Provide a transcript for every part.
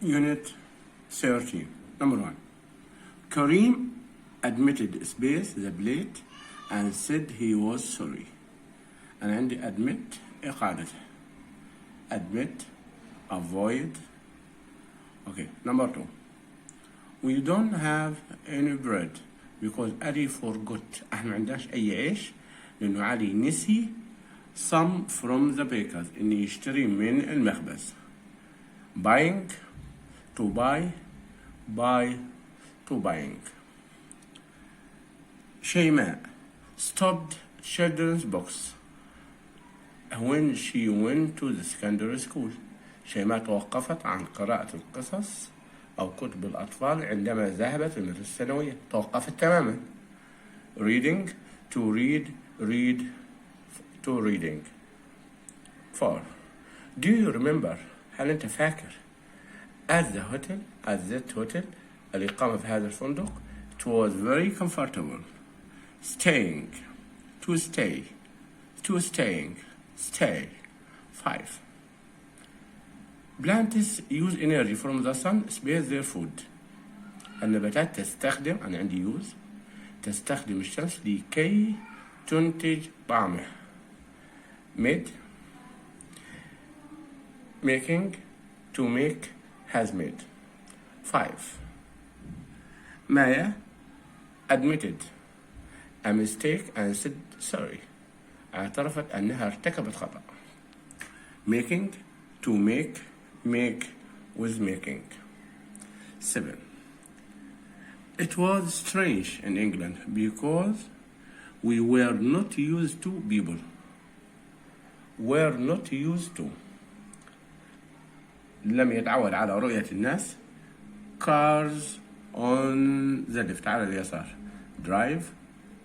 Unit 13. Number 1. Kareem admitted space the plate and said he was sorry. أنا عندي admit قاعدته. Admit, avoid. Okay, number 2. We don't have any bread because Ali forgot. احنا ما عندناش أي عيش لأنه علي نسي some from the bakers إنه يشتري من المخبز. Buying, to buy, buy, to buying. شيماء stopped children's books when she went to the secondary school. شيماء توقفت عن قراءة القصص أو كتب الأطفال عندما ذهبت المدرسة الثانوية. توقفت تماما. Reading, to read, read, to reading. 4. Do you remember? هل أنت فاكر؟ At that hotel, الإقامة في هذا الفندق. It was very comfortable. Staying, to stay, to staying, stay. 5. Plants use energy from the sun space their food. النباتات تستخدم، أنا عندي use، تستخدم الشمس لكي تنتج طعمه. Made, making, to make, has made. 5. Maya admitted a mistake and said sorry. اعترفت أنها ارتكبت خطأ. Making, to make, make with making. 7. It was strange in England because we were not used to people. Were not used to. لم يتعود على رؤية الناس. Cars on the left على اليسار. Drive,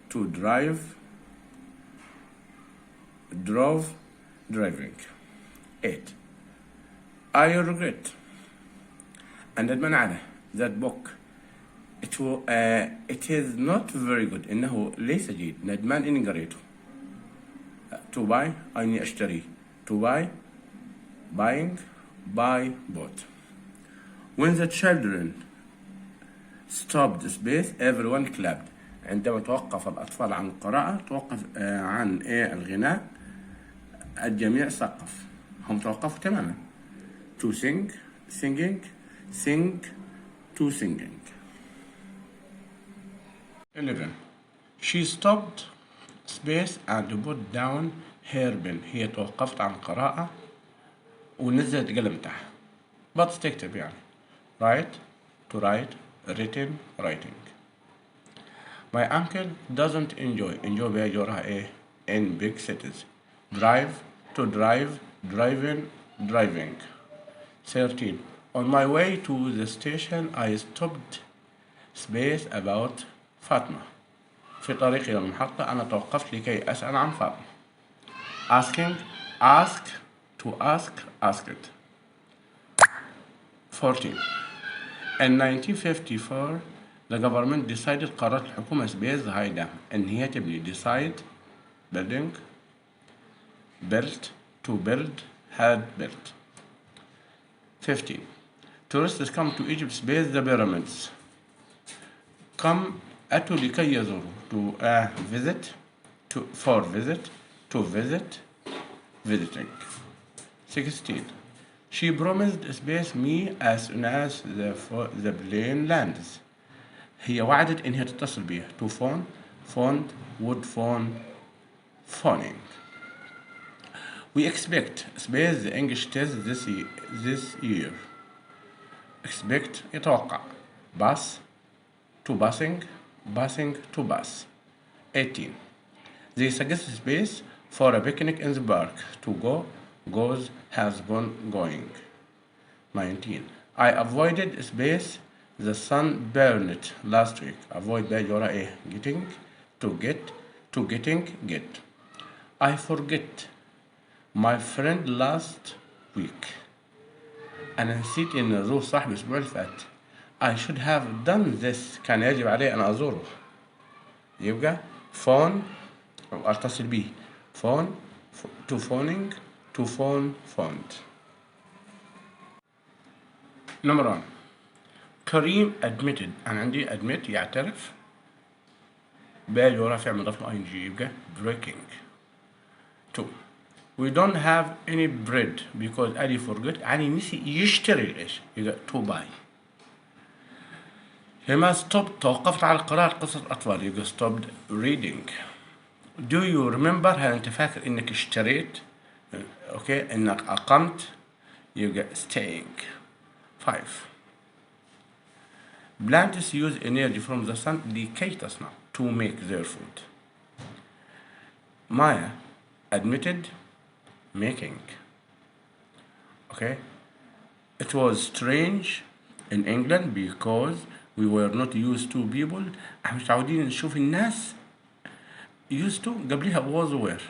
to drive, drove, driving. 8. I regret أندمان على that book. It is not very good. إنه ليس جيد. ندمان إني قريته. To buy أني أشتري. To buy, buying, buy, bought. When the children stopped space everyone clapped. عندما توقف الأطفال عن القراءة توقف عن الغناء الجميع سقف. هم توقفوا تماما. To sing, singing, sing, to singing. 11. She stopped space and put down her pen. هي توقفت عن القراءة ونزلت قلمتها. بس تكتب يعني. Write, to write, written, writing. My uncle doesn't enjoy بيجورها in big cities. Drive, to drive, driving, driving. 13. On my way to the station I stopped space about فاطمة. في طريقي إلى المحطة أنا توقفت لكي أسأل عن فاطمة. Asking, ask, to ask, asked. 14. In 1954 the government decided قررت الحكومة space هايدا إن هي تبني. Decide, building, built, to build, had built. 15. Tourists come to Egypt space the pyramids. Come أتوا لكي يزوروا. To visit, to for visit, to visit, visiting. 16. She promised space me as soon as the plane lands. هي وعدت إنها تتصل بي. To phone, phoned, would phone, phoning. We expect space the English test this year. Expect يتوقع. Bus, to busing, busing, to bus. 18. They suggest space for a picnic in the park. To go, goes, has gone, going. 19. I avoided space the sun burned last week. Avoid بيجورها getting, to get, to getting, get. I forget my friend last week. أنا نسيت إن أزور صاحبي الأسبوع اللي فات. I should have done this. كان يجب علي أن أزوره. يبقى phone أو أتصل به. Phone, to phoning, to phone, phoned. Number 1. Kareem admitted. أنا عندي admit يعترف. باقي وراه فعل مضاف له ing يبقى breaking. 2. We don't have any bread because Ali forgot. علي نسي يشتري إيش؟ يبقى to buy. لما stopped توقفت على قراءة قصة أطفال يبقى stopped reading. Do you remember؟ هل أنت فاكر إنك اشتريت؟ أوكي إنك أقمت يبقى staying. 5. Plants use energy from the sun لكي تصنع to make their food. Maya admitted making. Okay. It was strange in England because we were not used to people. احنا مش متعودين نشوف الناس used to قبلها was were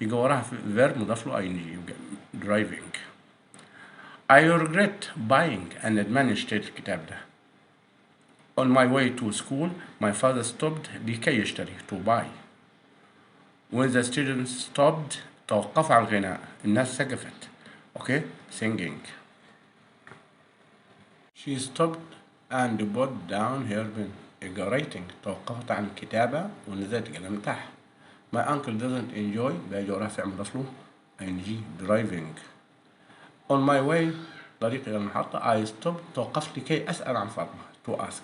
يبقى وراها verb مضاف له ing يبقى driving. I regret buying أنا ندمان اشتريت الكتاب ده. On my way to school my father stopped لكي يشتري to buy. When the students stopped توقف عن الغناء الناس سقفت. Okay, singing. She stopped and put down her pen. يبقى writing توقفت عن الكتابة ونزلت قلم تحت. My uncle doesn't enjoy باجي وراه فعل مضاف له ing driving. On my way طريق إلى المحطة I stopped توقفت لكي أسأل عن فاطمة to ask.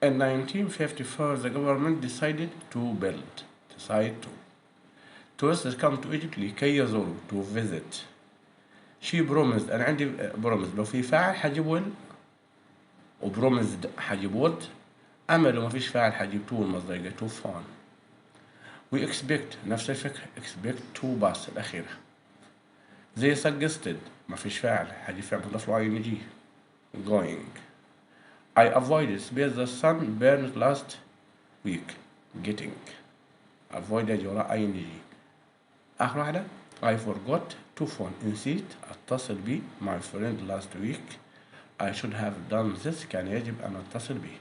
In 1954 the government decided to build tourists come to Egypt لكي يزوروا to visit. She promised أنا عندي promised لو في فاعل حجيب will وبروميزد حجيب would. أما لو ما فيش فاعل حجيب to المصدر to phone. We expect نفس الفكرة expect to bus الأخيرة. They suggested ما فيش فاعل حجيب فعل مضاف له ing going. I avoided space the sun burned last week getting. avoided وراء ing. آخر واحدة I forgot to phone نسيت أتصل بي my friend last week. I should have done this كان يجب أن أتصل به.